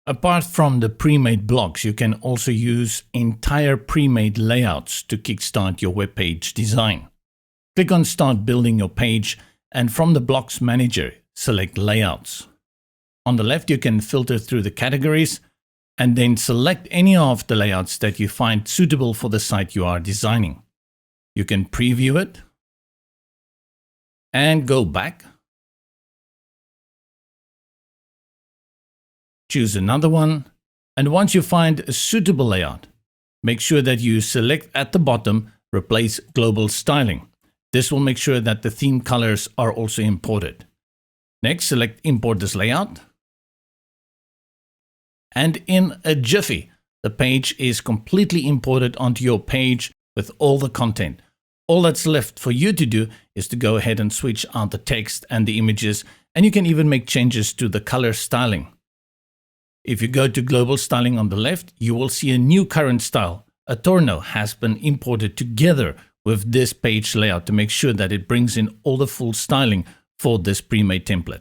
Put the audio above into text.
Apart from the pre-made blocks, you can also use entire pre-made layouts to kickstart your web page design. Click on Start Building Your Page, and from the Blocks Manager, select Layouts. On the left, you can filter through the categories and then select any of the layouts that you find suitable for the site you are designing. You can preview it and go back. Choose another one, and once you find a suitable layout, make sure that you select at the bottom, Replace Global Styling. This will make sure that the theme colors are also imported. Next, select Import this layout. And in a jiffy, the page is completely imported onto your page with all the content. All that's left for you to do is to go ahead and switch out the text and the images, and you can even make changes to the color styling. If you go to Global Styling on the left, you will see a new current style. A torno has been imported together with this page layout to make sure that it brings in all the full styling for this pre-made template.